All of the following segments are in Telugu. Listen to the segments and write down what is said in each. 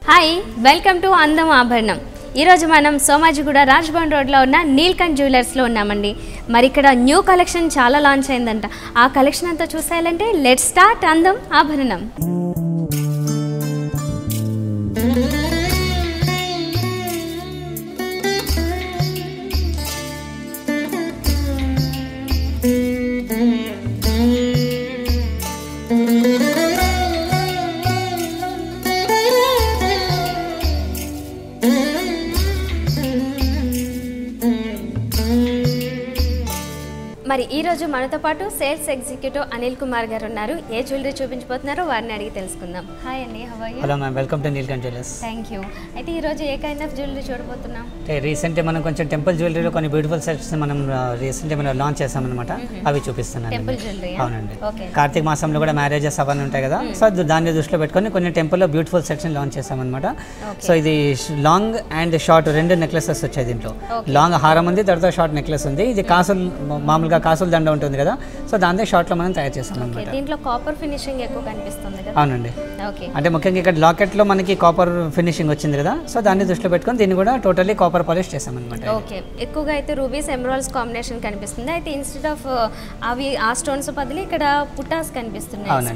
హాయ్ వెల్కమ్ టు అందం ఆభరణం. ఈరోజు మనం సోమాజిగూడ రాజ్భవన్ రోడ్లో ఉన్న నీల్కంఠ్ జ్యువెలర్స్లో ఉన్నామండి. మరి ఇక్కడ న్యూ కలెక్షన్ చాలా లాంచ్ అయిందంట. ఆ కలెక్షన్ అంతా చూసేయాలంటే లెట్స్ స్టార్ట్ అందం ఆభరణం. మరి ఈరోజు మనతో పాటు సేల్స్ ఎగ్జిక్యూటివ్ అనిల్ కుమార్ గారు ఉన్నారు. ఏ జ్యువెలరీ చూపించబోతున్నారో వారిని అడిగి తెలుసుకుందాం. హాయ్ అండి, how are you? Hello ma'am, welcome to Neelkanth jewellers. Thank you. అయితే ఈరోజు ఏ కైండ్ ఆఫ్ జ్యువెలరీ చూడబోతున్నాం? అంటే రీసెంట్గా మనం కొంచెం టెంపుల్ జ్యువెలరీలో కొన్ని బ్యూటిఫుల్ సెట్స్ మనం రీసెంట్గా మనం లాంచ్ చేసామన్నమాట. అవి చూపిస్తున్నాను. Temple jewellery? అవునండి. ఓకే. కార్తీక మాసంలో కూడా మ్యారేజెస్ అవన్నీ ఉంటాయి కదా, సో దాన్ని దృష్టిలో పెట్టుకొని కొన్ని టెంపుల్లో బ్యూటిఫుల్ సెట్స్ని లాంచ్ చేసామన్నమాట. సో ఇది లాంగ్ అండ్ షార్ట్ రెండు నెక్లెసెస్ వచ్చాయి దీంట్లో. లాంగ్ హారం ఉంది, తర్వాత షార్ట్ నెక్లెస్ ఉంది. ఇది కాసులు, మామూలుగా కాసుల దండ ఉంటుంది కదా, సో దాంతో షార్ట్ లో మనం తయారు చేస్తాం అన్నమాట. దీంట్లో కాపర్ ఫినిషింగ్ ఎక్కువ కనిపిస్తుంది కదా? అవునండి. ఓకే. అంటే ముఖ్యంగా ఇక్కడ లాకెట్ లో మనకి కాపర్ ఫినిషింగ్ వచ్చింది కదా, సో దాన్ని దృష్టిలో పెట్టుకొని దీన్ని కూడా టోటల్లీ కాపర్ పాలిష్ చేసాం అన్నమాట. ఓకే. ఎక్కువగా అయితే రూబీస్ ఎమరాల్డ్స్ కాంబినేషన్ కనిపిస్తుంది. అయితే ఇన్స్టెడ్ ఆఫ్ అవి ఆ స్టోన్స్ బదులు ఇక్కడ పుటాస్ కనిపిస్తున్నాయి.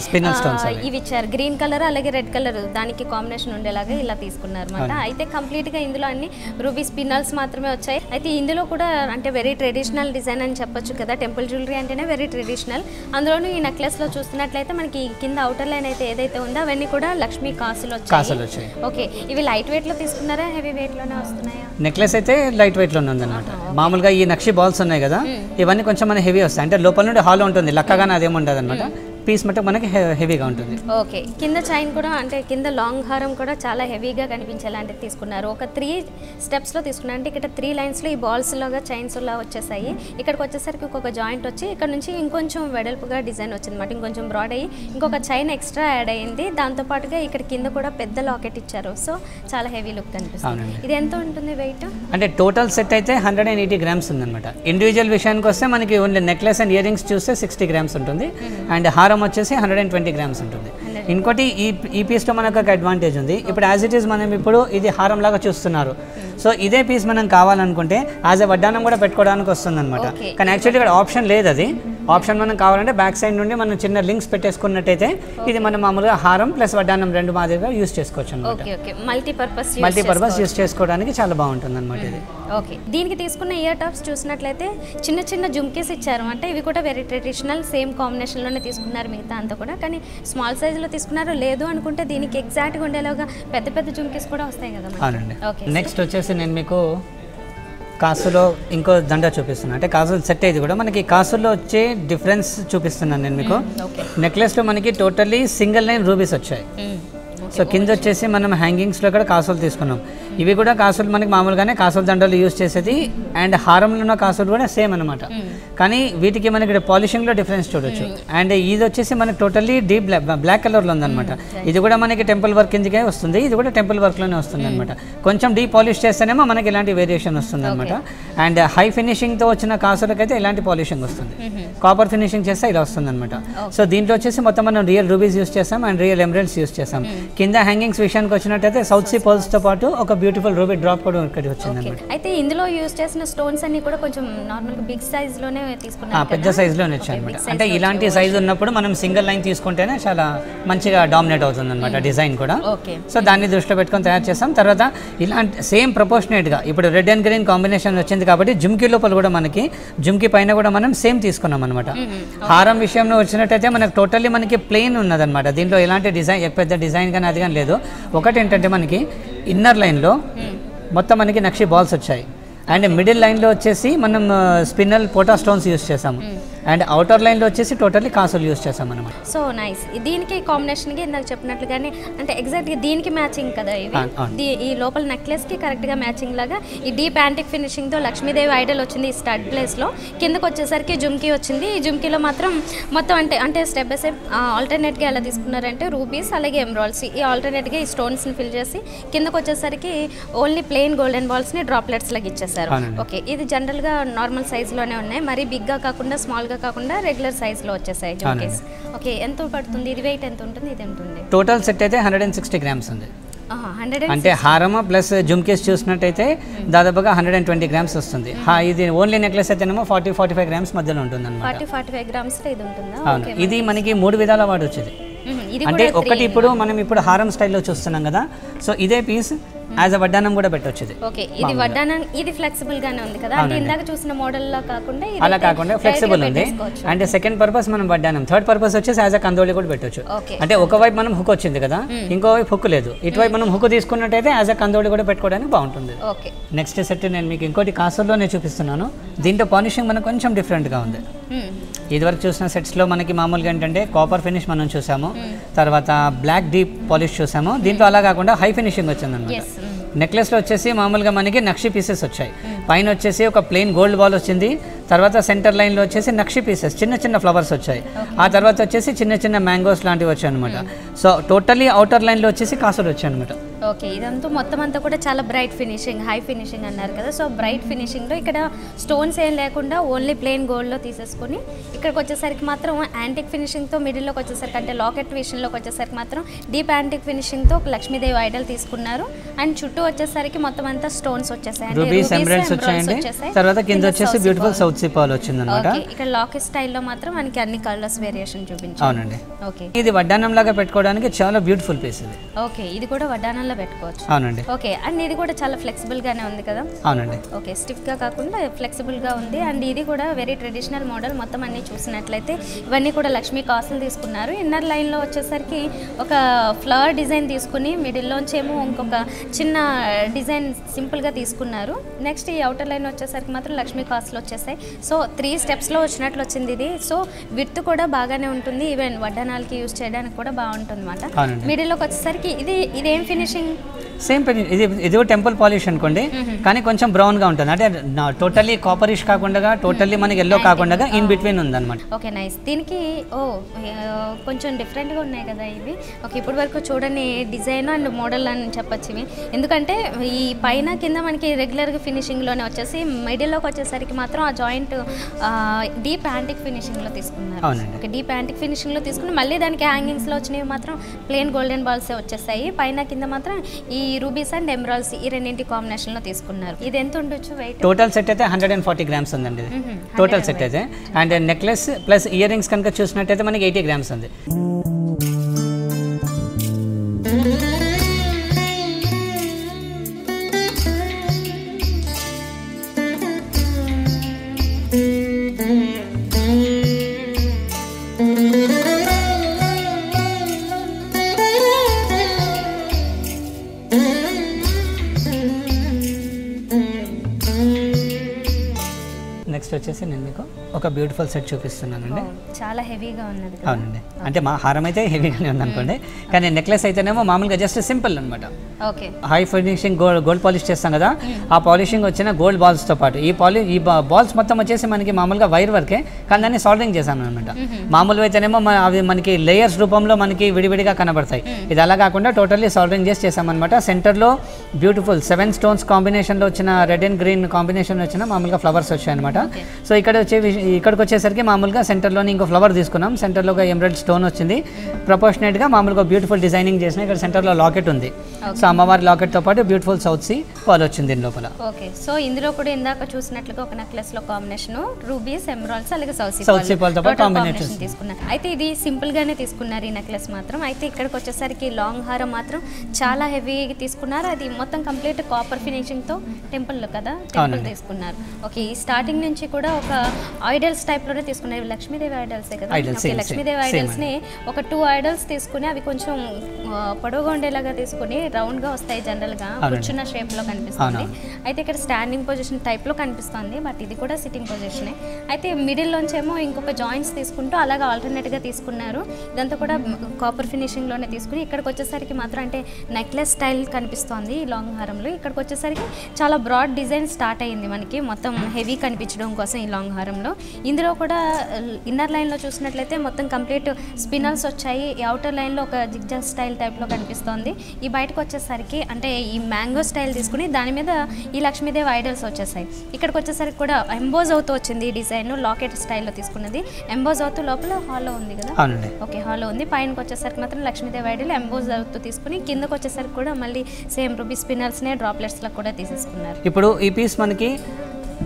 స్పిన్నల్ స్టోన్స్ ఇవి ఇచ్చారు. గ్రీన్ కలర్ అలాగే రెడ్ కలర్ దానికి కాంబినేషన్ ఉండేలాగా ఇలా తీసుకున్నారు అన్నమాట. అయితే కంప్లీట్ గా ఇందులో అన్ని రూబీ స్పిన్నల్స్ మాత్రమే వచ్చాయి. అయితే ఇందులో కూడా అంటే వెరీ ట్రెడిషనల్ డిజైన్ అని చెప్పొచ్చు కదా. టెంపుల్ జ్యువెలరీ అంటేనే వెరీ ట్రెడిషనల్. అందులోనూ ఈ నెక్లెస్ లో చూస్తున్నట్లయితే మనకి కింద అవుటర్ లైన్ అయితే ఏదైతే ఉందో అవన్నీ కూడా లక్ష్మీ కాసులు వచ్చాయి. ఓకే. ఇవి లైట్ వెయిట్ లో తీసుకున్నారా, హెవీ వెయిట్ లోనే వస్తున్నాయా? నెక్లెస్ అయితే లైట్ వెయిట్ లోనే ఉందన్నమాట. మామూలుగా ఈ నక్షి బాల్స్ ఉన్నాయి కదా, ఇవన్నీ కొంచెం మన హెవీ వస్తాయి. అంటే లోపల నుండి హాలో ఉంటుంది, లక్కగానే అదేముండదు అనమాట. పీస్ మట్టు మనకి హెవీగా ఉంటుంది. ఓకే. కింద చైన్ కూడా అంటే కింద లాంగ్ హారం కూడా చాలా హెవీగా కనిపించేలాంటి తీసుకున్నారు. ఒక 3 స్టెప్స్ లో తీసుకున్నారు. అంటే ఇక్కడ 3 లైన్స్ లో ఈ బాల్స్ లాగా చైన్స్ లా వచ్చేసాయి. ఇక్కడికి వచ్చేసరికి ఇంకొక జాయింట్ వచ్చి ఇక్కడ నుంచి ఇంకొంచెం వెడల్పుగా డిజైన్ వచ్చింది అనమాట. ఇంకొంచెం బ్రాడ్ అయ్యి ఇంకొక చైన్ ఎక్స్ట్రా యాడ్ అయ్యింది. దాంతో పాటుగా ఇక్కడ కింద కూడా పెద్ద లాకెట్ ఇచ్చారు. సో చాలా హెవీ లుక్ కనిపిస్తుంది. ఇది ఎంత ఉంటుంది వెయిట్? అంటే టోటల్ సెట్ అయితే 180 గ్రామ్స్ ఉందన్నమాట. ఇండివిజువల్ విషయానికి వస్తే మనకి only necklace and ear rings చూస్తే 60 గ్రామ్స్ ఉంటుంది. అండ్ హారం వచ్చేసి 120 గ్రామ్స్ ఉంటుంది. ఇంకోటి ఈ పీస్లో మనకు ఒక అడ్వాంటేజ్ ఉంది. ఇప్పుడు యాజ్ ఇట్ ఈస్ మనం ఇప్పుడు ఇది హారం లాగా చూస్తున్నారు. సో ఇదే పీస్ మనం కావాలనుకుంటే యాజ్ ఎ వడ్డానం కూడా పెట్టుకోవడానికి వస్తుంది అనమాట. కానీ యాక్చువల్లీ ఇక్కడ ఆప్షన్ లేదు. అది ఆప్షన్ మనం కావాలంటే బ్యాక్ సైడ్ నుండి మనం చిన్న లింక్స్ పెట్టేసుకున్నట్టయితే ఇది మనం మామూలుగా హారం ప్లస్ వడ్డానం రెండు మాదిరిగా యూస్ చేసుకోవచ్చు అనమాట. మల్టీపర్పస్ యూస్ చేసుకోవడానికి చాలా బాగుంటుంది అనమాట ఇది. ఓకే. దీనికి తీసుకున్న ఇయర్ టాప్స్ చూసినట్లయితే చిన్న చిన్న జుమ్కీస్ ఇచ్చారు. అంటే ఇవి కూడా వెరీ ట్రెడిషనల్ సేమ్ కాంబినేషన్లోనే తీసుకున్నారు మిగతా అంతా కూడా. కానీ స్మాల్ సైజులో తీసుకున్నారు. లేదు అనుకుంటే దీనికి ఎగ్జాక్ట్గా ఉండేలాగా పెద్ద పెద్ద జుమ్కీస్ కూడా వస్తాయి కదా. అవునండి. నెక్స్ట్ వచ్చేసి నేను మీకు కాసులో ఇంకో దండ చూపిస్తున్నాను. అంటే కాసులు సెట్ ఇది కూడా మనకి కాసుల్లో వచ్చే డిఫరెన్స్ చూపిస్తున్నాను నేను మీకు. నెక్లెస్లో మనకి టోటల్లీ సింగిల్ లైన్ రూబీస్ వచ్చాయి. సో కింద వచ్చేసి మనం హ్యాంగింగ్స్లో కూడా కాసులు తీసుకున్నాం. ఇవి కూడా కాసులు మనకి మామూలుగానే కాసుల దండలు యూజ్ చేసేది. అండ్ హారంలో ఉన్న కాసులు కూడా సేమ్ అనమాట. కానీ వీటికి మనకి ఇక్కడ పాలిషింగ్లో డిఫరెన్స్ చూడొచ్చు. అండ్ ఇది వచ్చేసి మనకి టోటల్లీ డీప్ బ్లాక్ కలర్లో ఉందన్నమాట. ఇది కూడా మనకి టెంపుల్ వర్క్ కిందకే వస్తుంది. ఇది కూడా టెంపుల్ వర్క్లోనే వస్తుంది అనమాట. కొంచెం డీప్ పాలిష్ చేస్తేనేమో మనకి ఇలాంటి వేరియేషన్ వస్తుంది అనమాట. అండ్ హై ఫినిషింగ్తో వచ్చిన కాసులకైతే ఇలాంటి పాలిషింగ్ వస్తుంది. కాపర్ ఫినిషింగ్ చేస్తే ఇలా వస్తుంది అనమాట. సో దీంట్లో వచ్చేసి మొత్తం మనం రియల్ రూబీస్ యూస్ చేస్తాం అండ్ రియల్ ఎమరల్డ్స్ యూస్ చేస్తాం. కింద హ్యాంగింగ్స్ విషయానికి వచ్చినట్టయితే సౌత్ సీ పర్ల్స్తో పాటు ఒక బ్యూటిఫుల్ రూబీ డ్రాప్ కూడా ఇక్కడ వచ్చింది. అయితే ఇందులో యూస్ చేసిన స్టోన్స్ అన్ని కూడా కొంచెం నార్మల్గా బిగ్ సైజ్ లోనే తీసుకున్నాం. పెద్ద సైజులోనే వచ్చాయి అనమాట. అంటే ఇలాంటి సైజు ఉన్నప్పుడు మనం సింగిల్ లైన్ తీసుకుంటేనే చాలా మంచిగా డామినేట్ అవుతుంది అనమాట డిజైన్ కూడా. సో దాన్ని దృష్టిలో పెట్టుకొని తయారు చేస్తాం. తర్వాత ఇలాంటి సేమ్ ప్రపోర్షనేట్గా ఇప్పుడు రెడ్ అండ్ గ్రీన్ కాంబినేషన్ వచ్చింది కాబట్టి జుమ్కీ లోపల కూడా మనకి జుమ్కీ పైన కూడా మనం సేమ్ తీసుకున్నాం అనమాట. హారం విషయంలో వచ్చినట్టయితే మనకి టోటల్లీ మనకి ప్లెయిన్ ఉన్నదన్నమాట. దీంట్లో ఎలాంటి డిజైన్ పెద్ద డిజైన్ కానీ అది కానీ లేదు. ఒకటి ఏంటంటే మనకి ఇన్నర్ లైన్లో మొత్తం మనకి నక్షి బాల్స్ వచ్చాయి. అండ్ మిడిల్ లైన్లో వచ్చేసి మనం స్పిన్నల్ పోటా స్టోన్స్ యూస్ చేసాము. అండ్ అవుటర్ లైన్లో వచ్చేసి టోటల్లీ కాసులు యూస్ చేసాం అనమాట. So nice. దీనికి కాంబినేషన్కి ఇందాక చెప్పినట్లుగానే అంటే ఎగ్జాక్ట్గా దీనికి మ్యాచింగ్ కదా ఇవి. ఈ లోపల నెక్లెస్కి కరెక్ట్గా మ్యాచింగ్ లాగా ఈ డీప్ యాంటిక్ ఫినిషింగ్తో లక్ష్మీదేవి ఐడల్ వచ్చింది ఈ స్టడ్ ప్లేస్లో. కిందకు వచ్చేసరికి జుమ్కీ వచ్చింది. ఈ జుమ్కీలో మాత్రం మొత్తం అంటే స్టెప్ బై స్టెప్ ఆల్టర్నేట్గా ఎలా తీసుకున్నారంటే రూబీస్ అలాగే ఎమరాల్డ్స్ ఈ ఆల్టర్నేట్గా ఈ స్టోన్స్ని ఫిల్ చేసి కిందకు వచ్చేసరికి ఓన్లీ ప్లెయిన్ గోల్డెన్ బాల్స్ని డ్రాప్లెట్స్ లాగా ఇచ్చేసారు. ఓకే. ఇది జనరల్గా నార్మల్ సైజులోనే ఉన్నాయి. మరీ బిగ్గా కాకుండా స్మాల్ మామూలుగా కాకుండా రెగ్యులర్ సైజ్లో వచ్చేసాయి జుమ్కేస్. ఓకే, ఎంత పడుతుంది ఇది? వెయిట్ ఎంత ఉంటుంది? ఇది ఎంత ఉంటుంది? టోటల్ సెట్ అయితే 160 గ్రామ్స్ ఉంది. 100 అంటే హారం ప్లస్ జుమ్కేస్ చూసినట్టయితే దాదాపుగా 120 గ్రామ్స్ వస్తుంది. ఇది ఓన్లీ నెక్లెస్ అయితేనేమో 40-45 గ్రామ్స్ మధ్యలో ఉంటుంది అనమాట. 40-45 గ్రామ్స్ ఇది ఉంటుందా? అవును, ఇది మనకి 3 విధాల వాడొచ్చేది. అంటే ఒకటి మనం ఇప్పుడు హారం స్టైల్లో చూస్తున్నాం కదా, సో ఇదే పీస్ యాజ్ అ వడ్డానం కూడా పెట్టొచ్చుది. ఓకే, ఇది వడ్డానం, ఇది ఫ్లెక్సిబుల్ గానే ఉంది కదా, అంటే ఇందాక చూసిన మోడల్ లా కాకుండా అలా కాకుండా ఫ్లెక్సిబుల్ ఉంది. అంటే సెకండ్ పర్పస్ మనం వడ్డానం, థర్డ్ పర్పస్ వచ్చేసి యాజ్ అ కందోళి కూడా పెట్టొచ్చు. అంటే ఒకవైపు మనం హుక్ వచ్చింది కదా, ఇంకోవైపు హుక్ లేదు, ఇటువైపు మనం హుక్ తీసుకున్నట్టయితే యాజ్ అ కందోళి కూడా పెట్టుకోవడానికి బాగుంటుంది. ఓకే, నెక్స్ట్ సెట్ నేను మీకు ఇంకోటి కాసుల్లోనే చూపిస్తున్నాను. దీంట్లో పాలిషింగ్ మనకు కొంచెం డిఫరెంట్గా ఉంది. ఇదివరకు చూసిన సెట్స్లో మనకి మామూలుగా ఏంటంటే కాపర్ ఫినిష్ మనం చూసాము, తర్వాత బ్లాక్ డీప్ పాలిష్ చూసాము. దీంట్లో అలా కాకుండా హై ఫినిషింగ్ వచ్చిందన్నమాట. నెక్లెస్లో వచ్చేసి మామూలుగా మనకి నక్షి పీసెస్ వచ్చాయి. పైన వచ్చేసి ఒక ప్లెయిన్ గోల్డ్ బాల్ వచ్చింది, తర్వాత సెంటర్ లైన్లో వచ్చేసి నక్షి పీసెస్ చిన్న చిన్న ఫ్లవర్స్ వచ్చాయి. ఆ తర్వాత వచ్చేసి చిన్న చిన్న మ్యాంగోస్ లాంటివి వచ్చాయి అనమాట. సో టోటల్లీ అవుటర్ లైన్లో వచ్చేసి కాసులు వచ్చాయి అనమాట. ఓకే, ఇదంతా మొత్తం అంతా కూడా చాలా బ్రైట్ ఫినిషింగ్, హై ఫినిషింగ్ అన్నారు కదా. సో బ్రైట్ ఫినిషింగ్లో ఇక్కడ స్టోన్స్ ఏం లేకుండా ఓన్లీ ప్లెయిన్ గోల్డ్లో తీసేసుకొని ఇక్కడికి వచ్చేసరికి మాత్రం యాంటిక్ ఫినిషింగ్తో, మిడిల్లోకి వచ్చేసరికి అంటే లాకెట్ విషయంలోకి వచ్చేసరికి మాత్రం డీప్ యాంటిక్ ఫినిషింగ్తో ఒక లక్ష్మీదేవి ఐడల్ తీసుకున్నారు. అండ్ చుట్టూ వచ్చేసరికి మొత్తం అంతా స్టోన్స్ వచ్చేసాయి, రూబీస్ ఎమరాల్డ్స్ వచ్చాయండి. తర్వాత కింద వచ్చేసి బ్యూటిఫుల్ సౌత్ సీ పర్ల్ వచ్చిందన్నమాట. ఇక్కడ లాకెట్ స్టైల్లో మాత్రం మనకి అన్ని కలర్స్ వేరియేషన్ చూపించారు. అవునండి. ఓకే, ఇది వడ్డానం లాగా పెట్టుకోవడానికి చాలా బ్యూటిఫుల్ పీస్ ఇది. ఓకే, ఇది కూడా వడ్డానంలో పెట్టుకోవచ్చు. అవునండి. ఓకే, అండ్ ఇది కూడా చాలా ఫ్లెక్సిబుల్ గానే ఉంది కదా. అవునండి. ఓకే, స్టిఫ్ గా కాకుండా ఫ్లెక్సిబుల్ గా ఉంది. అండ్ ఇది కూడా వెరీ ట్రెడిషనల్ మోడల్. మొత్తం అన్ని చూసినట్లయితే ఇవన్నీ కూడా లక్ష్మీ కాసులు తీసుకున్నారు. ఇన్నర్ లైన్ లో వచ్చేసరికి ఒక ఫ్లవర్ డిజైన్ తీసుకుని మిడిల్లోంచి ఏమో ఇంకొక చిన్న డిజైన్ సింపుల్ గా తీసుకున్నారు. నెక్స్ట్ ఈ అవుటర్ లైన్ వచ్చేసరికి మాత్రం లక్ష్మీ కాసులు వచ్చేసాయి. సో 3 స్టెప్స్ లో వచ్చినట్లు వచ్చింది ఇది. సో విడ్త్ కూడా బాగానే ఉంటుంది, ఈవెన్ వడ్డానాలకి యూజ్ చేయడానికి కూడా బాగుంటుంది అనమాట. మిడిల్లోకి వచ్చేసరికి ఇదేం ఫినిషింగ్? సేమ్ ఇది టెంపుల్ పాలిష్ అనుకోండి, కానీ కొంచెం బ్రౌన్ గా ఉంటుంది. అంటే టోటల్లీ కాపరిష్ కాకుండా, టోటల్లీ మనకి ఎల్లో కాకుండా ఇన్ బిట్వీన్ ఉంది అనమాట. Okay, nice. దీనికి కొంచెం డిఫరెంట్ గా ఉన్నాయి కదా ఇవి. ఓకే, ఇప్పటి వరకు చూడని డిజైన్ అండ్ మోడల్ అని చెప్పొచ్చు ఇవి. ఎందుకంటే ఈ పైన కింద మనకి రెగ్యులర్ గా ఫినిషింగ్ లోనే వచ్చేసి మిడిల్లోకి వచ్చేసరికి మాత్రం ఆ జాయింట్ డీప్ యాంటిక్ ఫినిషింగ్ లో తీసుకున్నారు. ఓకే, డీప్ యాంటిక్ ఫినిషింగ్ లో తీసుకుని మళ్ళీ దానికి హ్యాంగింగ్స్ లో వచ్చినవి మాత్రం ప్లెయిన్ గోల్డెన్ బాల్స్ వచ్చేసాయి. పైన కింద మాత్రం ఈ రూబీస్ అండ్ ఎమరాల్డ్స్ ఈ రెండింటి కాంబినేషన్ లో తీసుకున్నారు. ఇది ఎంత ఉండొచ్చు వెయిట్? టోటల్ సెట్ అయితే 140 గ్రామ్స్ ఉందండి టోటల్ సెట్ అయితే. And necklace plus ear rings కనుక చూసినట్టయితే మనకి 80 గ్రామ్స్ ఉంది. నెక్స్ట్ వచ్చేసి నేను మీకు ఒక బ్యూటిఫుల్ సెట్ చూపిస్తున్నానండి. చాలా హెవీగా ఉన్నది. అవునండి, అంటే మా హారం అయితే హెవీగానే ఉంది అనుకోండి, కానీ నెక్లెస్ అయితేనేమో మామూలుగా జస్ట్ సింపుల్ అనమాట. Okay, high finishing gold polish చేస్తాం కదా, ఆ పాలిషింగ్ వచ్చిన గోల్డ్ బాల్స్తో పాటు ఈ బాల్స్ మొత్తం వచ్చేసి మనకి మామూలుగా వైర్ వర్కే, కానీ దాన్ని సాల్డరింగ్ చేసాను అనమాట. మామూలుగా అయితేనేమో అవి మనకి లేయర్స్ రూపంలో మనకి విడివిడిగా కనబడతాయి. ఇది అలా కాకుండా టోటల్లీ సాల్డరింగ్ చేసి చేసామన్నమాట. సెంటర్లో బ్యూటిఫుల్ 7 స్టోన్స్ కాంబినేషన్లో వచ్చిన రెడ్ అండ్ గ్రీన్ కాంబినేషన్ వచ్చిన మామూలుగా ఫ్లవర్స్ వచ్చాయి అనమాట. సో ఇక్కడికి వచ్చేసరికి మామూలుగా సెంటర్లోని ఇంకో ఫ్లవర్ తీసుకున్నాం. సెంటర్లో ఒక ఎమరాల్డ్ స్టోన్ వచ్చింది, ప్రపోర్షనేట్గా మామూలుగా బ్యూటిఫుల్ డిజైనింగ్ చేసిన. ఇక్కడ సెంటర్లో లాకెట్ ఉంది. సో అమ్మవారి లాకెట్తో పాటు బ్యూటిఫుల్ సౌత్ సీ పర్ల్ వచ్చింది దీని లోపల. ఓకే, సో ఇందులో కూడా ఇందాక చూసినట్లుగా ఒక నెక్లెస్ లో కాంబినేషన్ రూబీస్, ఎమరాల్డ్స్, అలాగే సౌత్ సీ పర్ల్తో పాటు కాంబినేషన్ తీసుకున్నారు. అయితే ఇది సింపుల్ గానే తీసుకున్నారు ఈ నెక్లెస్ మాత్రం. అయితే ఇక్కడికి వచ్చేసరికి లాంగ్ హారం మాత్రం చాలా హెవీగా తీసుకున్నారు. అది మొత్తం కంప్లీట్ కాపర్ ఫినిషింగ్ తో టెంపుల్ కదా, టెంపుల్ తీసుకున్నారు. ఓకే, స్టార్టింగ్ నుంచి కూడా ఒక ఐడల్స్ టైప్ లోనే తీసుకున్నారు. లక్ష్మీదేవి ఐడల్సే కదా. లక్ష్మీదేవి ఐడల్స్ ని ఒక 2 ఐడల్స్ తీసుకుని అవి కొంచెం పొడవుగా ఉండేలాగా తీసుకుని రౌండ్ గా వస్తాయి, జనరల్ గా కూర్చున్న షేప్ లో కనిపిస్తుంది. అయితే ఇక్కడ స్టాండింగ్ పొజిషన్ టైప్ లో కనిపిస్తుంది, బట్ ఇది కూడా సిట్టింగ్ పొజిషనే. అయితే మిడిల్ లోంచి ఏమో ఇంకొక జాయింట్స్ తీసుకుంటూ అలాగా ఆల్టర్నేట్ గా తీసుకున్నారు. ఇదంతా కూడా కాపర్ ఫినిషింగ్ లోనే తీసుకుని ఇక్కడికి వచ్చేసరికి మాత్రం అంటే నెక్లెస్ స్టైల్ కనిపిస్తుంది ఈ లాంగ్ హారంలో. ఇక్కడికి వచ్చేసరికి చాలా బ్రాడ్ డిజైన్ స్టార్ట్ అయ్యింది మనకి, మొత్తం హెవీ కనిపించడం కోసం ఈ లాంగ్ హారంలో. ఇందులో కూడా ఇన్నర్ లైన్లో చూసినట్లయితే మొత్తం కంప్లీట్ స్పినల్స్ వచ్చాయి. ఈ అవుటర్ లైన్లో ఒక జిగ్జాగ్ స్టైల్ టైప్లో కనిపిస్తోంది. ఈ బయటకు వచ్చేసరికి అంటే ఈ మ్యాంగో స్టైల్ తీసుకుని దాని మీద ఈ లక్ష్మీదేవి ఐడల్స్ వచ్చేసాయి. ఇక్కడికి వచ్చేసరికి కూడా ఎంబోజ్ అవుతూ వచ్చింది ఈ డిజైన్, లాకెట్ స్టైల్లో తీసుకున్నది. ఎంబోజ్ అవుతూ లోపల హాల్లో ఉంది కదా, ఓకే హాల్లో ఉంది. పైనకి వచ్చేసరికి మాత్రం లక్ష్మీదేవి ఐడల్ ఎంబోజ్ అవుతూ తీసుకుని కిందకు వచ్చేసరికి కూడా మళ్ళీ సేమ్ రూబీ స్పినల్స్నే డ్రాప్లెట్స్లో కూడా తీసేసుకున్నారు. ఇప్పుడు ఈ పీస్ మనకి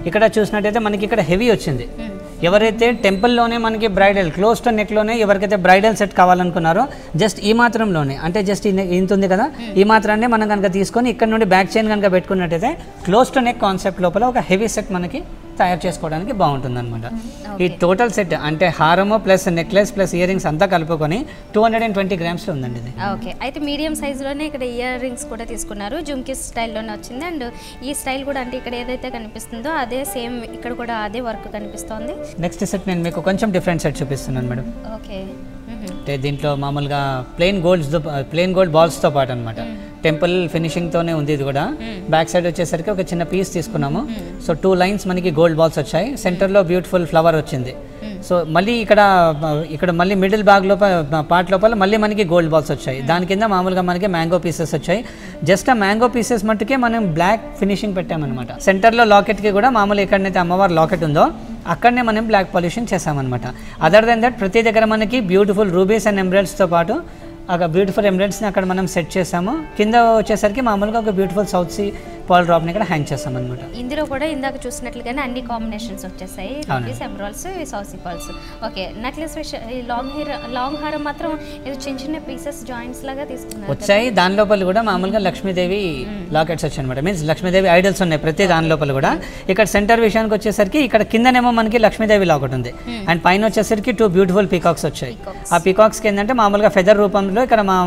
ఇక్కడ చూసినట్టయితే మనకి ఇక్కడ హెవీ వచ్చింది. ఎవరైతే టెంపుల్లోనే మనకి బ్రైడల్ క్లోజ్ టు నెక్లోనే ఎవరికైతే బ్రైడల్ సెట్ కావాలనుకున్నారో జస్ట్ ఈ మాత్రంలోనే అంటే జస్ట్ ఇంత ఉంది కదా, ఈ మాత్రాన్ని మనం కనుక తీసుకొని ఇక్కడ నుండి బ్యాక్ చైన్ కనుక పెట్టుకున్నట్టయితే క్లోజ్ టు నెక్ కాన్సెప్ట్ లోపల ఒక హెవీ సెట్ మనకి తయారు చేసుకోవడానికి బాగుంటుంది అనమాట. ఈ టోటల్ సెట్ అంటే హారము plus necklace plus earrings అంతా కలుపుకొని 220 గ్రామ్స్లో ఉందండి ఇది. ఓకే, అయితే మీడియం సైజులోనే ఇక్కడ ఇయర్ రింగ్స్ కూడా తీసుకున్నారు. జుమ్కీ స్టైల్లోనే వచ్చింది. అండ్ ఈ స్టైల్ కూడా అంటే ఇక్కడ ఏదైతే కనిపిస్తుందో అదే సేమ్ ఇక్కడ కూడా అదే వర్క్ కనిపిస్తోంది. నెక్స్ట్ సెట్ నేను మీకు కొంచెం డిఫరెంట్ సెట్ చూపిస్తున్నాను మేడం. ఓకే, అంటే దీంట్లో మామూలుగా ప్లెయిన్ గోల్డ్ బాల్స్తో పాటు అనమాట. టెంపుల్ ఫినిషింగ్తోనే ఉంది ఇది కూడా. బ్యాక్ సైడ్ వచ్చేసరికి ఒక చిన్న పీస్ తీసుకున్నాము. సో 2 లైన్స్ మనకి గోల్డ్ బాల్స్ వచ్చాయి. సెంటర్లో బ్యూటిఫుల్ ఫ్లవర్ వచ్చింది. సో మళ్ళీ ఇక్కడ మళ్ళీ మిడిల్ బ్యాగ్ పార్ట్ లోపల మళ్ళీ మనకి గోల్డ్ బాల్స్ వచ్చాయి. దాని కింద మామూలుగా మనకి మ్యాంగో పీసెస్ వచ్చాయి. జస్ట్ ఆ మ్యాంగో పీసెస్ మట్టుకే మనం బ్లాక్ ఫినిషింగ్ పెట్టామన్నమాట. సెంటర్లో లాకెట్కి కూడా మామూలు ఎక్కడైతే అమ్మవారి లాకెట్ ఉందో అక్కడనే మనం బ్లాక్ పాలిషింగ్ చేసామన్నమాట. అదర్ దెన్ దట్ ప్రతి దగ్గర మనకి బ్యూటిఫుల్ రూబీస్ అండ్ ఎమరాల్డ్స్తో పాటు ఒక బ్యూటిఫుల్ ఎమరాల్డ్స్ని అక్కడ మనం సెట్ చేసాము. కింద వచ్చేసరికి మామూలుగా ఒక బ్యూటిఫుల్ సౌత్ సీ పాల్ డ్రాప్ని ఇక్కడ హ్యాంగ్ చేస్తాం అనమాట. ఇందులో కూడా ఇందాక చూసినట్లుగానే అన్ని కాంబినేషన్స్ వచ్చేసాయి, rubies, emeralds, south sea pearls. Okay, necklace ఈ లాంగ్ హారం మాత్రం ఇది చిన్న చిన్న పీసెస్ జాయింట్స్ లాగా తీసుకున్నారు వచ్చాయి. దాని లోపల కూడా మామూలుగా లక్ష్మీదేవి లాకెట్స్ వచ్చాయి అనమాట. మీన్స్ లక్ష్మీదేవి ఐడల్స్ ఉన్నాయి ప్రతి దాని లోపల కూడా. ఇక్కడ సెంటర్ విషయానికి వచ్చేసరికి ఇక్కడ కిందనేమో మనకి లక్ష్మీదేవి లాకెట్ ఉంది. అండ్ పైన వచ్చేసరికి 2 బ్యూటిఫుల్ పీకాక్స్ వచ్చాయి. ఆ పీకాక్స్కి ఏంటంటే మామూలుగా ఫెదర్ రూపంలో ఇక్కడ మా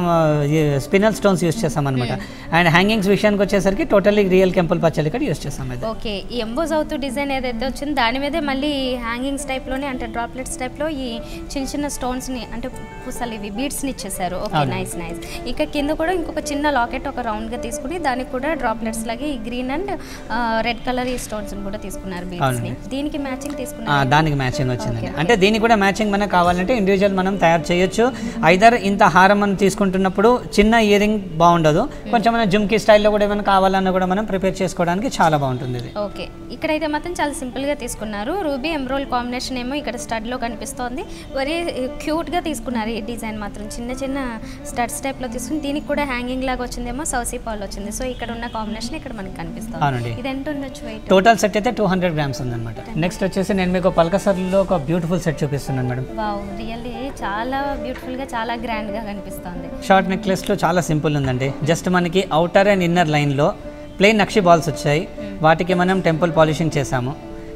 స్పినల్ స్టోన్స్ యూస్ చేస్తాం అనమాట. అండ్ హ్యాంగింగ్స్ విషయానికి వచ్చేసరికి టోటల్లీ రియల్ కెంపుల్ పచ్చలు ఇక్కడ యూస్ చేస్తాం. ఓకే, ఈ ఎంబోజ్ అవుతూ డిజైన్ ఏదైతే వచ్చిందో దాని మీదే మళ్ళీ హ్యాంగింగ్స్ టైప్లోనే అంటే డ్రాప్లెట్స్ టైప్లో ఈ చిన్న చిన్న స్టోన్స్ని అంటే పూసలు ఇవి బీడ్స్ని ఇచ్చేసారు. Okay, nice. ఇక కింద కూడా ఇంకొక చిన్న లాకెట్ ఒక రౌండ్గా తీసుకుని దానికి కూడా డ్రాప్లెట్స్ లాగే ఈ గ్రీన్ అండ్ రెడ్ కలర్ ఈ స్టోన్స్ కూడా తీసుకున్నారు బీడ్స్ని. దీనికి మ్యాచింగ్ తీసుకున్నారు. దానికి మ్యాచింగ్ వచ్చింది. అంటే దీనికి కూడా మ్యాచింగ్ మనకు కావాలంటే ఇండివిజువల్ మనం తయారు చేయొచ్చు. ఐదర్ ఇంత హారం మనం తీసుకుంటున్నప్పుడు చిన్న ఇయర్ రింగ్ బాగుండదు, కొంచెం మన జుమ్కీ స్టైల్లో కూడా ఏమైనా కావాలన్నా కూడా మనం ప్రిపేర్ చేసుకోవడానికి చాలా బాగుంటుంది ఇది. ఓకే, ఇక్కడైతే మాత్రం చాలా సింపుల్గా తీసుకున్నారు. రూబీ ఎమరాల్డ్ కాంబినేషన్ ఏమో ఇక్కడ స్టడ్లో కనిపిస్తోంది. వెరీ క్యూట్గా తీసుకున్నారు ఈ డిజైన్ మాత్రం. చిన్న చిన్న స్టడ్స్ టైప్లో తీసుకుని దీనికి కూడా హ్యాంగింగ్ లాగా వచ్చిందేమో సౌత్ సీ పాల్ వచ్చింది. సో ఇక్కడ ఉన్న కాంబినేషన్ ఇక్కడ మనకి కనిపిస్తుంది. ఇది ఎంత ఉండొచ్చు వెయిట్? టోటల్ సెట్ అయితే 200 గ్రామ్స్ ఉందన్నమాట. నెక్స్ట్ వచ్చేసి నేను మీకు పల్కసర్లో ఒక బ్యూటిఫుల్ సెట్ చూపిస్తున్నాను మేడం. వావ్, రియల్లీ చాలా బ్యూటిఫుల్గా చాలా గ్రాండ్గా కనిపిస్తుంది. షార్ట్ నెక్లెస్లో చాలా సింపుల్ ఉందండి. జస్ట్ మనకి అవుటర్ అండ్ ఇన్నర్ లైన్లో ప్లెయిన్ నక్షి బాల్స్ వచ్చాయి. వాటికి మనం టెంపుల్ పాలిషింగ్ చేసాము.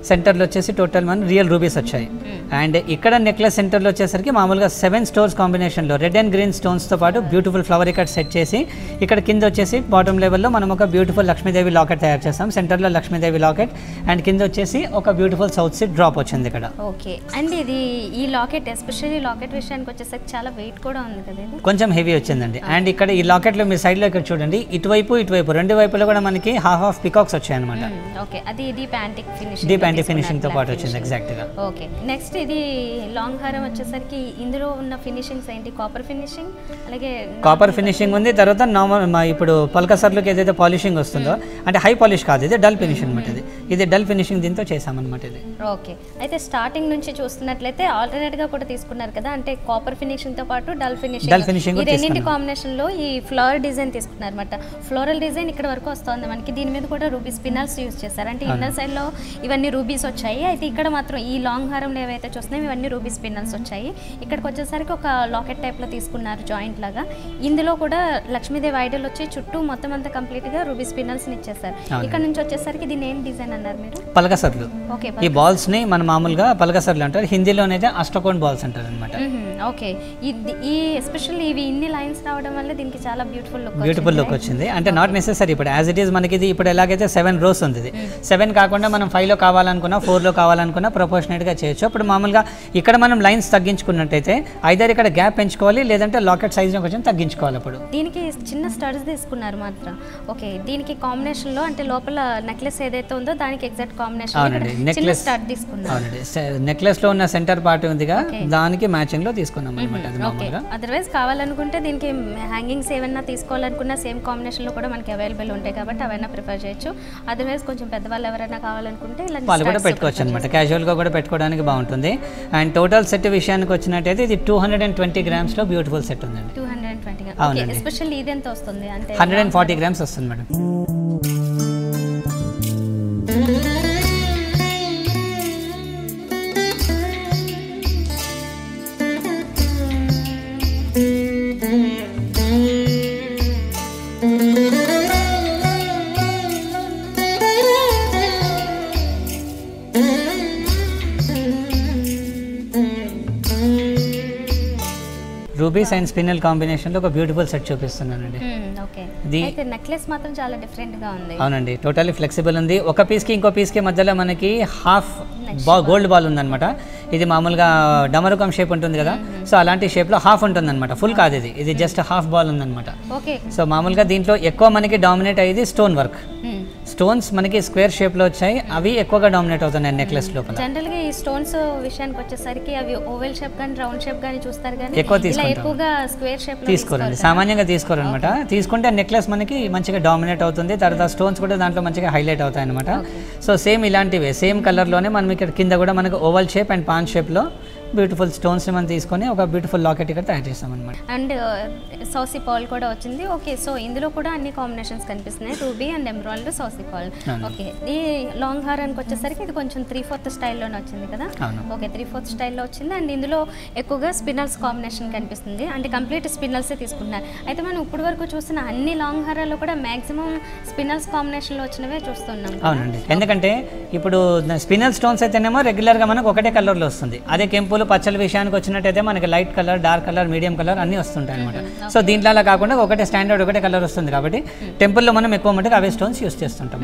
సెంటర్లో వచ్చేసి టోటల్ మన రియల్ రూబీస్ వచ్చాయి. అండ్ ఇక్కడ నెక్లెస్ సెంటర్లో వచ్చేసరికి మామూలుగా 7 స్టోన్స్ కాంబినేషన్లో రెడ్ అండ్ గ్రీన్ స్టోన్స్తో పాటు బ్యూటిఫుల్ ఫ్లవర్ ఇక్కడ సెట్ చేసి ఇక్కడ కింద వచ్చేసి బాటమ్ లెవెల్లో మనం ఒక బ్యూటిఫుల్ లక్ష్మీదేవి లాకెట్ తయారు చేస్తాం. సెంటర్లో లక్ష్మీదేవి లాకెట్ అండ్ కింద వచ్చేసి ఒక బ్యూటిఫుల్ సౌత్ సీ డ్రాప్ వచ్చింది ఇక్కడ. ఓకే, అండ్ ఇది ఈ లాకెట్ ఎస్పెషల్లీ లాకెట్ విషయానికి వచ్చేసరికి చాలా వెయిట్ కూడా ఉంది కదా, కొంచెం హెవీ వచ్చిందండి. అండ్ ఇక్కడ ఈ లాకెట్లో మీ సైడ్లో ఇక్కడ చూడండి, ఇటువైపు రెండు వైపులో కూడా మనకి హాఫ్ పికాక్స్ వచ్చాయి అనమాట. ఓకే, అది డీప్ యాంటిక్ ఫినిషింగ్ తో పాటు వచ్చింది ఎగ్జాక్ట్ గా. ఓకే, నెక్స్ట్ ఇది లాంగ్ హారం వచ్చేసరికి ఇందులో ఉన్న ఫినిషింగ్స్ ఏంటి? కాపర్ ఫినిషింగ్, అలాగే కాపర్ ఫినిషింగ్ ఉంది. తర్వాత నార్మల్ ఇప్పుడు పల్కసర్లోకి ఏదైతే పాలిషింగ్ వస్తుందో అంటే హై పాలిష్ కాదు, ఇది డల్ ఫినిషింగ్ అనమాట. ఇది డల్ ఫినిషింగ్ దీంతో చేసామన్నమాట ఇది. ఓకే, అయితే స్టార్టింగ్ నుంచి చూస్తున్నట్లయితే ఆల్టర్నేట్ గా కూడా తీసుకున్నారు కదా, అంటే కాపర్ ఫినిషింగ్ తో పాటు డల్ ఫినిషింగ్ ఈ రెండింటి కాంబినేషన్ లో ఈ ఫ్లవర్ డిజైన్ తీసుకున్నారు అనమాట. ఫ్లోరల్ డిజైన్ ఇక్కడ వరకు వస్తుంది మనకి. దీని మీద కూడా రూబీ స్పినల్స్ యూజ్ చేశారు. అంటే ఇన్నర్ సైడ్ లో ఇవన్నీ రూబీస్ వచ్చాయి. అయితే ఇక్కడ మాత్రం ఈ లాంగ్ హారంలో ఏవైతే చూస్తున్నాయి ఇవన్నీ రూబీ స్పినల్స్ వచ్చాయి. ఇక్కడికి వచ్చేసరికి ఒక లాకెట్ టైప్లో తీసుకున్నారు జాయింట్ లాగా. ఇందులో కూడా లక్ష్మీదేవి ఐడల్ వచ్చి చుట్టూ మొత్తం అంతా కంప్లీట్గా రూబీ స్పినల్స్ని ఇచ్చేస్తారు. ఇక్కడ నుంచి వచ్చేసరికి దీని ఏం డిజైన్ అన్నారు మీరు? పలకసర్లు. ఓకే, ఈ బాల్స్ని మన మామూలుగా పలకసర్లు అంటారు, హిందీలోనైతే అష్టకోన్ బాల్స్ అంటారు అనమాట. ఓకే, ఈ ఎస్పెషల్లీ ఇవి ఇన్ని లైన్స్ రావడం వల్ల దీనికి చాలా బ్యూటిఫుల్ లుక్ వచ్చింది. అంటే నాట్ నెసెసరీ ఇప్పుడు యాజ్ ఇట్ ఈస్ మనకి ఇది ఇప్పుడు ఎలాగైతే 7 రోస్ ఉంది, 7 కాకుండా మనం 5లో కావాలనుకున్నా 4లో కావాలనుకున్నా ప్రపోర్షనేట్గా చేయొచ్చు. ఇప్పుడు మామూలుగా ఇక్కడ మనం లైన్స్ తగ్గించుకున్నట్టయితే ఐదర్ ఇక్కడ గ్యాప్ పెంచుకోవాలి, లేదంటే లాకెట్ సైజ్ని కొంచెం తగ్గించుకోవాలి. అప్పుడు దీనికి చిన్న స్టడ్స్ తీసుకున్నారు మాత్రం. ఓకే, దీనికి కాంబినేషన్లో అంటే లోపల నెక్లెస్ ఏదైతే ఉందో దాని దానికి ఎగ్జాక్ట్ కాంబినేషన్ చిన్న స్టార్ట్ తీసుకున్నాం. అవునండి, నెక్లెస్ లో ఉన్న సెంటర్ పార్ట్ ఉందిగా దానికి మ్యాచింగ్ లో తీసుకున్నాం అన్నమాట. అది మామూలుగా అదర్వైజ్ కావాలనుకుంటే దీనికి హ్యాంగింగ్స్ ఏమైనా తీసుకోవాలనుకున్నా సేమ్ కాంబినేషన్ లో కూడా మనకి అవైలబుల్ ఉంటాయి కాబట్టి అవైనా ప్రిఫర్ చేయొచ్చు. అదర్వైజ్ కొంచెం పెద్దవాళ్ళు ఎవరైనా కావాలనుకుంటే ఇలా వాళ్ళు కూడా పెట్టుకోవచ్చు అనమాట, క్యాజువల్ గా కూడా పెట్టుకోవడానికి బాగుంటుంది. అండ్ టోటల్ సెట్ విషయానికి వచ్చినట్టయితే ఇది 220 grams లో బ్యూటిఫుల్ సెట్ ఉందండి. 220 ఓకే. ఎస్పెషల్లీ ఇది ఎంత వస్తుంది అంటే 140 grams వస్తుంది మేడం. రూబీస్ అండ్ స్పిన్నల్ కాంబినేషన్ లో ఒక బ్యూటిఫుల్ సెట్ చూపిస్తున్నానండి. ఓకే. అయితే నెక్లెస్ మాత్రం చాలా డిఫరెంట్ గా ఉంది. అవునండి, టోటల్లీ ఫ్లెక్సిబుల్ ఉంది. ఒక పీస్ కి ఇంకో పీస్ కి మధ్యలో మనకి హాఫ్ గోల్డ్ బాల్ ఉందన్నమాట. ఇది మామూలుగా డమరుకం షేప్ ఉంటుంది కదా, సో అలాంటి షేప్ లో హాఫ్ ఉంటుంది అనమాట, ఫుల్ కాదు ఇది. ఇది జస్ట్ హాఫ్ బాల్ ఉందన్నమాట. ఓకే. సో మామూలుగా దీంట్లో ఎక్కువ మనకి డామినేట్ అయ్యేది స్టోన్ వర్క్. స్టోన్స్ మనకి స్క్వేర్ షేప్ లో వచ్చాయి, అవి ఎక్కువగా డామినేట్ అవుతున్నాయి నెక్లెస్ లోపల. జనరల్ గా ఈ స్టోన్స్ విషయానికి వచ్చేసరికి అవి ఓవెల్ షేప్ గానీ రౌండ్ షేప్ గానీ చూస్తారు గానీ ఎక్కువగా స్క్వేర్ షేప్ లో తీసుకోరండి, సామాన్యంగా తీసుకోరు అనమాట. తీసుకుంటే నెక్లెస్ మనకి మంచిగా డామినేట్ అవుతుంది, తర్వాత స్టోన్స్ కూడా దాంట్లో మంచిగా హైలైట్ అవుతాయి అనమాట. సో సేమ్ ఇలాంటివే సేమ్ కలర్ లోనే మనం ఇక్కడ కింద కూడా మనకి oval shape and pan shape లో బ్యూటిఫుల్ స్టోన్స్ మనం తీసుకొని ఒక బ్యూటిఫుల్ లాకెట్ ఇక్కడ తయారు చేస్తాం అనమాట. అండ్ సౌసీ పాల్ కూడా వచ్చింది. ఓకే, సో ఇందులో కూడా అన్ని కాంబినేషన్స్ కనిపిస్తున్నాయి, రూబీ అండ్ ఎమరాల్డ్, సౌసీ పాల్. ఓకే, ఈ లాంగ్ హారానికి వచ్చేసరికి ఇది కొంచెం 3/4 స్టైల్లోనే వచ్చింది కదా. ఓకే, 3/4 స్టైల్లో వచ్చింది. అండ్ ఇందులో ఎక్కువగా స్పిన్నల్స్ కాంబినేషన్ కనిపిస్తుంది, అంటే కంప్లీట్ స్పిన్నల్సే తీసుకున్నారు. అయితే మనం ఇప్పుడు వరకు చూసిన అన్ని లాంగ్ హారాల్లో కూడా మాక్సిమం స్పిన్నల్స్ కాంబినేషన్లో వచ్చినవే చూస్తున్నాం. అవునండి, ఎందుకంటే ఇప్పుడు స్పిన్నల్ స్టోన్స్ అయితేనేమో రెగ్యులర్గా మనకు ఒకటే కలర్లో వస్తుంది. అదే కెంపులు పచ్చల విషయానికి వచ్చినట్టయితే మనకి light colour, dark colour, medium colour అన్నీ వస్తుంటాయి అనమాట. సో దీంట్లో అలా కాకుండా ఒకటే స్టాండర్డ్ ఒకటే కలర్ వస్తుంది కాబట్టి టెంపుల్లో మనం ఎక్కువ మటుకు అవే స్టోన్స్ యూస్ చేస్తుంటాం.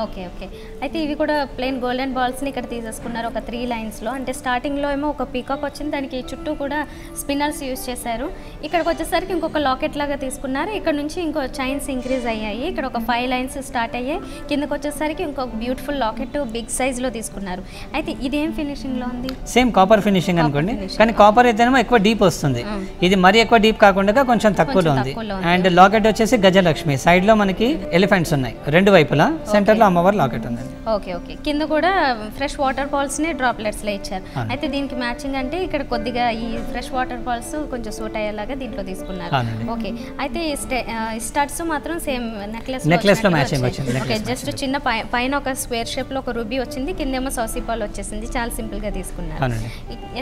Okay okay. అయితే ఇవి కూడా ప్లెయిన్ గోల్డెన్ బాల్స్ని ఇక్కడ తీసేసుకున్నారు ఒక 3 లైన్స్లో. అంటే స్టార్టింగ్లో ఏమో ఒక పీకాక్ వచ్చింది, దానికి చుట్టూ కూడా స్పిన్నల్స్ యూస్ చేశారు. ఇక్కడికి వచ్చేసరికి ఇంకొక లాకెట్ లాగా తీసుకున్నారు. ఇక్కడ నుంచి ఇంకో చైన్స్ ఇంక్రీజ్ అయ్యాయి, ఇక్కడ ఒక 5 లైన్స్ స్టార్ట్ అయ్యాయి. కిందకు వచ్చేసరికి ఇంకొక బ్యూటిఫుల్ లాకెట్ బిగ్ సైజ్లో తీసుకున్నారు. అయితే ఇదేం ఫినిషింగ్లో ఉంది? సేమ్ కాపర్ ఫినిషింగ్ అనుకోండి, కానీ కాపర్ అయితేనేమో ఎక్కువ డీప్ వస్తుంది, ఇది మరీ ఎక్కువ డీప్ కాకుండా కొంచెం తక్కువలో ఉంది. అండ్ లాకెట్ వచ్చేసి గజలక్ష్మి, సైడ్ లో మనకి ఎలిఫెంట్స్ ఉన్నాయి 2 వైపులా, సెంటర్ లో అమ్మవారి లాకెట్ ఉంది. Okay okay. కింద కూడా ఫ్రెష్ వాటర్ బాల్స్ ని డ్రాప్లెట్స్ లో ఇచ్చారు. అయితే దీనికి మ్యాచింగ్ అంటే ఇక్కడ కొద్దిగా ఈ ఫ్రెష్ వాటర్ బాల్స్ కొంచెం సూట్ అయ్యేలాగా దీంట్లో తీసుకున్నారు. ఓకే, అయితే ఈ స్టడ్స్ మాత్రం సేమ్ నెక్లెస్ లో మ్యాచింగ్ వచ్చింది. ఓకే, జస్ట్ చిన్న పైన ఒక స్క్వేర్ షేప్ లో ఒక రూబీ వచ్చింది, కిందేమో సౌసీ పాల్ వచ్చేసింది. చాలా సింపుల్ గా తీసుకున్నారు.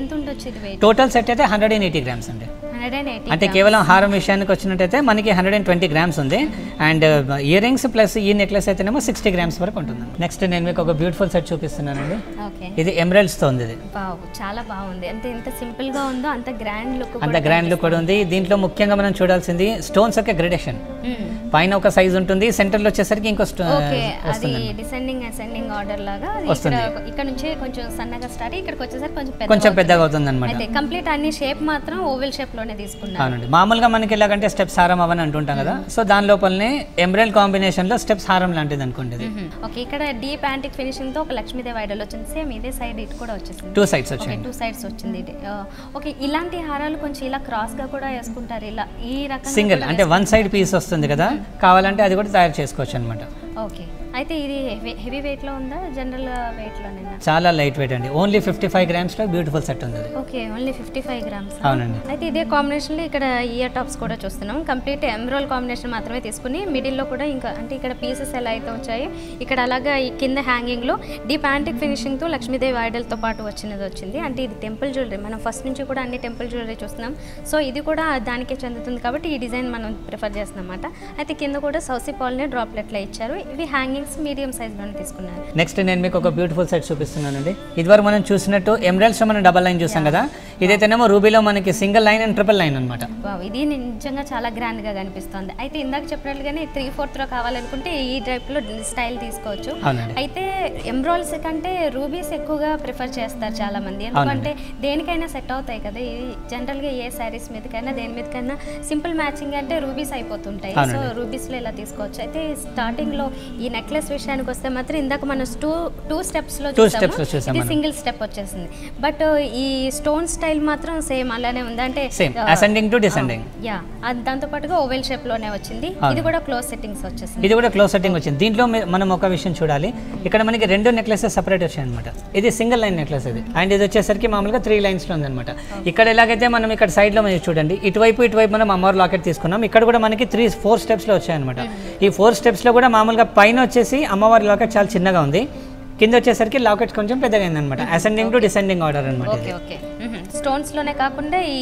ఎంత ఉండొచ్చు ఇది వెయిట్? టోటల్ సెట్ అయితే 180 grams అండి. అంటే కేవలం హారం విషయానికి వచ్చినట్టయితే మనకి 120 grams ఉంది. అండ్ ఇయర్ రింగ్స్ ప్లస్ ఈ నెక్లెస్ అయితేనేమో 60 grams వరకు ఉంటుంది. నెక్స్ట్ నేను మీకు ఒక బ్యూటిఫుల్ సెట్ చూపిస్తున్నానండి. ఇది ఎమరాల్డ్స్ తో ఉంది. చాలా బాగుంది, అంటే ఎంత సింపుల్ గా ఉందో అంత గ్రాండ్ లుక్ కూడా ఉంది. దీంట్లో ముఖ్యంగా మనం చూడాల్సింది స్టోన్స్ యొక్క గ్రేడేషన్. పైన ఒక సైజ్ ఉంటుంది, సెంటర్ లో వచ్చేసరికి ఇంకో డిసెండింగ్ అసెండింగ్ ఆర్డర్ లాగా ఇక్కడ నుంచి కొంచెం సన్నగా స్టార్ట్, ఇక్కడికి వచ్చేసరికి కొంచెం పెద్దగా అవుతుంది అనమాట. అయితే కంప్లీట్ అన్ని షేప్ మాత్రం ఓవెల్ షేప్ లోనే తీసుకున్నాను. అవునండి, మామూలుగా మనకి ఎలాగంటే స్టెప్స్ హారం అవని అంటుంటాం కదా, సో దాని లోపలనే ఎమరాల్డ్ కాంబినేషన్ లో స్టెప్స్ హారం లాంటిది అనుకోండి. ఓకే, ఇక్కడ డీప్ యాంటిక్ ఫినిషింగ్ తో ఒక లక్ష్మీదేవి ఐడల్ వచ్చింది, సేమ్ ఇదే సైడ్ ఇటు కూడా వచ్చేసింది. 2 sides వచ్చింది. 2 sides వచ్చింది. ఓకే, ఇలాంటి హారాలు కొంచెం ఇలా క్రాస్ గా కూడా వేసుకుంటారు, ఇలా ఈ రకంగా సింగిల్ అంటే 1 side పీస్ వస్తుంది కదా, కావాలంటే అది కూడా తయారు చేసుకోవచ్చు అనమాట. ఓకే, అయితే ఇది హెవీ వెయిట్ లో ఉందా జనరల్ వెయిట్ లోనేనా? చాలా లైట్ వెయిట్ అండి, ఓన్లీ 55 grams లో బ్యూటిఫుల్ సెట్ ఉంది. Okay, only 55 grams. అవునండి. అయితే ఇదే కాంబినేషన్ లో ఇక్కడ ఇయర్ టాప్స్ కూడా చూస్తున్నాం. కంప్లీట్ ఎమరాల్డ్ కాంబినేషన్ మాత్రమే తీసుకుని మిడిల్ లో కూడా ఇంకా అంటే ఇక్కడ పీసెస్ ఎలా అయితే వచ్చాయి, ఇక్కడ అలాగా ఈ కింద హ్యాంగింగ్ లో డీప్ యాంటిక్ ఫినిషింగ్ తో లక్ష్మీదేవి ఐడల్ తో పాటు వచ్చింది. అంటే ఇది టెంపుల్ జ్యువెలరీ, మనం ఫస్ట్ నుంచి కూడా అన్ని టెంపుల్ జ్యువెలరీ చూస్తున్నాం. సో ఇది కూడా దానికే చెందుతుంది కాబట్టి ఈ డిజైన్ మనం ప్రిఫర్ చేస్తున్నాం అన్నమాట. అయితే కింద కూడా సౌసీ పాల్ ని డ్రాప్లెట్ లో ఇచ్చారు. ఇవి హ్యాంగింగ్స్ మీడియం సైజ్ లోనే తీసుకున్నారు. నెక్స్ట్ నేను మీకు ఒక బ్యూటిఫుల్ సెట్ చూపిస్తున్నానండి. ఇదివరకు మనం చూసినట్టు ఎమరాల్డ్స్ లో మనం డబల్ లైన్ చూసాం కదా, ఇదైతేనేమో రూబీలో మనకి single line and triple line అనమాట. ఇది నిజంగా చాలా గ్రాండ్ గా కనిపిస్తుంది. అయితే ఇందాక చెప్పినట్లుగానే 3/4 లో కావాలనుకుంటే ఈ టైప్ లో స్టైల్ తీసుకోవచ్చు. అయితే ఎమరాల్డ్స్ కంటే రూబీస్ ఎక్కువగా ప్రిఫర్ చేస్తారు చాలా మంది, ఎందుకంటే దేనికైనా సెట్ అవుతాయి కదా. జనరల్ గా ఏ శారీస్ మీదకైనా దేని మీదకైనా సింపుల్ మ్యాచింగ్ అంటే రూబీస్ అయిపోతుంటాయి. సో రూబీస్ లో ఇలా తీసుకోవచ్చు. అయితే స్టార్టింగ్ లో ఈ నెక్లెస్ నెక్లెస్ విషయానికి వస్తే మాత్రం ఇందాక మనం టూ స్టెప్స్లో చూసాము, సింగిల్ స్టెప్ వచ్చేసింది. బట్ ఈ స్టోన్ స్టైల్ మాత్రం సేమ్ అలానే ఉంది, అంటే అసెండింగ్ టు డిసెండింగ్. యా, దాంతో పాటుగా ఓవెల్ షేప్ లోనే వచ్చింది. ఇది కూడా క్లోజ్ సెట్టింగ్స్ వచ్చేసింది. ఇది కూడా క్లోజ్ సెట్టింగ్ వచ్చింది. దీంట్లో మనం ఒక విషయం చూడాలి, ఇక్కడ మనకి 2 నెక్లెసెస్ సెపరేట్ వచ్చాయి అనమాట. ఇది సింగిల్ లైన్ నెక్లెస్ ఇది, అండ్ ఇది వచ్చేసరికి మామూలుగా 3 లైన్స్ లో ఉందన్నమాట. ఇక్కడ ఎలాగైతే మనం ఇక్కడ సైడ్ లో మీరు చూడండి, ఇటువైపు మనం అమ్మవారి లాకెట్ తీసుకున్నాం. ఇక్కడ కూడా మనకి 4 స్టెప్స్ లో వచ్చాయన్నమాట. ఈ 4 స్టెప్స్ లో కూడా మామూలుగా పైన వచ్చేసి అమ్మవారి లాకెట్ చాలా చిన్నగా ఉంది, కింద వచ్చేసరికి లాకెట్ కొంచెం పెద్దగా అయిందనమాట. అసెండింగ్ టు డిసెండింగ్ ఆర్డర్ అనమాట. స్టోన్స్ లోనే కాకుండా ఈ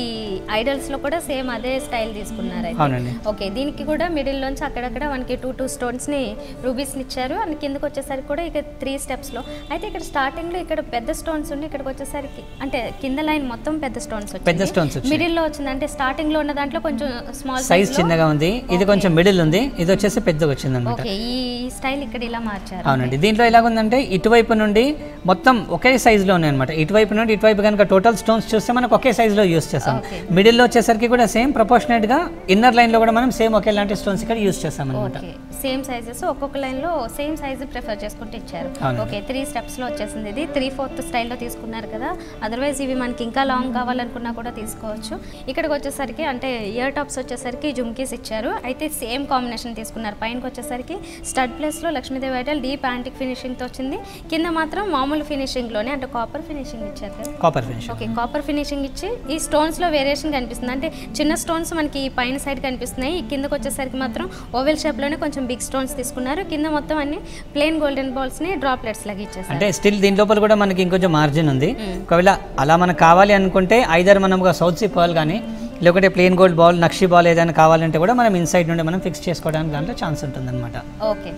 ఐడల్స్ లో కూడా సేమ్ అదే స్టైల్ తీసుకున్నారు. అవునండి. ఓకే, దీనికి కూడా మిడిల్ లోంచి అక్కడక్కడ మనకి 2 స్టోన్స్ ని రూబీస్ ని ఇచ్చారు. అండ్ కిందకి వచ్చేసరికి కూడా ఇక 3 స్టెప్స్ లో అయితే ఇక్కడ స్టార్టింగ్ లో ఇక్కడ పెద్ద స్టోన్స్ ఉండి ఇక్కడికి వచ్చేసరికి అంటే కింద లైన్ మొత్తం పెద్ద స్టోన్స్ వచ్చాయి, మిడిల్ లో వచ్చింది. అంటే స్టార్టింగ్ లో ఉన్న దాంట్లో కొంచెం స్మాల్ సైజ్ చిన్నగా ఉంది, ఇది కొంచెం మిడిల్ ఉంది, ఇది వచ్చేసి పెద్దగా వచ్చింది అనమాట. ఓకే, ఈ స్టైల్ ఇక్కడ ఇలా మార్చారు. అవునండి. దీంట్లో ఎలాగుందంటే ఇటువైపు నుండి మొత్తం ఒకే సైజ్ లో ఉన్నాయి అనమాట. ఇటువైపు నుండి ఇటువైపు కనుక టోటల్ స్టోన్స్ చూస్తే మనకు ఒకే సైజ్ లో యూస్ చేస్తాం. మిడిల్ లో వచ్చేసరికి కూడా సేమ్ ప్రపోర్షనేట్ గా, ఇన్నర్ లైన్ లో కూడా మనం సేమ్ ఒకేలాంటి స్టోన్స్ ఇక్కడ యూస్ చేస్తాం అనమాట. సేమ్ సైజెస్ ఒక్కొక్క లైన్ లో సేమ్ సైజ్ ప్రిఫర్ చేసుకుంటూ ఇచ్చారు. ఓకే, 3 స్టెప్స్ లో వచ్చేసింది. ఇది 3/4 స్టైల్లో తీసుకున్నారు కదా. అదర్వైజ్ ఇవి మనకి ఇంకా లాంగ్ కావాలనుకున్నా కూడా తీసుకోవచ్చు. ఇక్కడికి వచ్చేసరికి అంటే ఇయర్ టాప్స్ వచ్చేసరికి జుమ్కీస్ ఇచ్చారు. అయితే సేమ్ కాంబినేషన్ తీసుకున్నారు. పైనకి వచ్చేసరికి స్టడ్ ప్లేస్ లో Lakshmidevi Idol deep antique finishing తో వచ్చింది. కింద మాత్రం మామూలు ఫినిషింగ్ లోనే అంటే కాపర్ ఫినిషింగ్ ఇచ్చారు కదా. Copper finishing. Okay, copper finishing ఇచ్చి ఈ స్టోన్స్ లో వేరియేషన్ కనిపిస్తుంది. అంటే చిన్న స్టోన్స్ మనకి పైన సైడ్ కనిపిస్తున్నాయి, కిందకి వచ్చేసరికి మాత్రం ఓవెల్ షేప్ లోనే కొంచెం బిగ్ స్టోన్స్ తీసుకున్నారు. కింద మొత్తం అన్ని ప్లెయిన్ గోల్డెన్ బాల్స్ ని డ్రాప్లెట్స్ లాగా ఇచ్చేసారు. అంటే స్టిల్ దీని లోపల కూడా మనకి ఇంకొంచెం మార్జిన్ ఉంది. ఒకవేళ అలా మనకు కావాలి అనుకుంటే ఐదర్ మనం సౌత్ సీ పర్ల్ కానీ లేకుంటే ప్లెయిన్ గోల్డ్ బాల్, నక్షి బాల్ ఏదైనా కావాలంటే కూడా మనం ఇన్సైడ్ నుండి మనం ఫిక్స్ చేసుకోవడానికి దాంట్లో ఛాన్స్ ఉంటుంది అనమాట. ఓకే,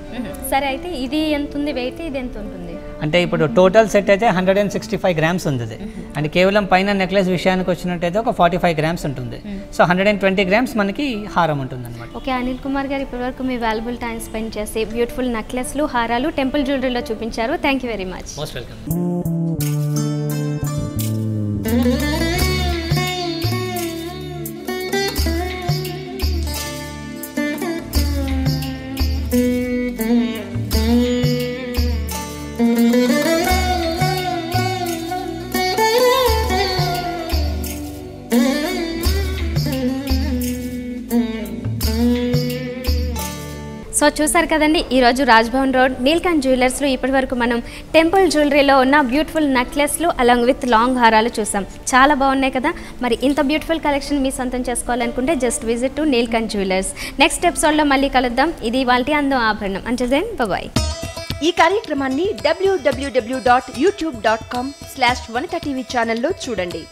సరే. అయితే ఇది ఎంత ఉంది వెయిట్, ఇది ఎంత ఉంటుంది? అంటే ఇప్పుడు టోటల్ సెట్ అయితే 165 గ్రామ్స్ ఉంది. అండ్ కేవలం పైన నెక్లెస్ విషయానికి వచ్చినట్టయితే ఒక 45 గ్రామ్స్ ఉంటుంది. సో 120 గ్రామ్స్ మనకి హారం ఉంటుంది అనమాట. ఓకే, అనిల్ కుమార్ గారు ఇప్పటివరకు మీ వాల్యుబుల్ టైం స్పెండ్ చేసి బ్యూటిఫుల్ నెక్లెస్లు, హారాలు, టెంపుల్ జ్యువెలరీలో చూపించారు. Thank you very much. Most welcome. So చూసారు కదండి, ఈరోజు రాజ్భవన్ రోడ్ నీల్కంఠ్ జ్యువెలర్స్లో ఇప్పటి వరకు మనం టెంపుల్ జ్యువెలరీలో ఉన్న బ్యూటిఫుల్ నెక్లెస్లు అలాంగ్ విత్ లాంగ్ హారాలు చూసాం. చాలా బాగున్నాయి కదా. మరి ఇంత బ్యూటిఫుల్ కలెక్షన్ మీ సొంతం చేసుకోవాలనుకుంటే just visit to Neelkanth jewellers. Next ఎపిసోడ్లో మళ్ళీ కలుద్దాం. ఇది వాళ్ళ అందం ఆభరణం. అంటే దెన్ బాయ్. ఈ కార్యక్రమాన్ని www.youtube.com/vanitha TV ఛానల్లో చూడండి.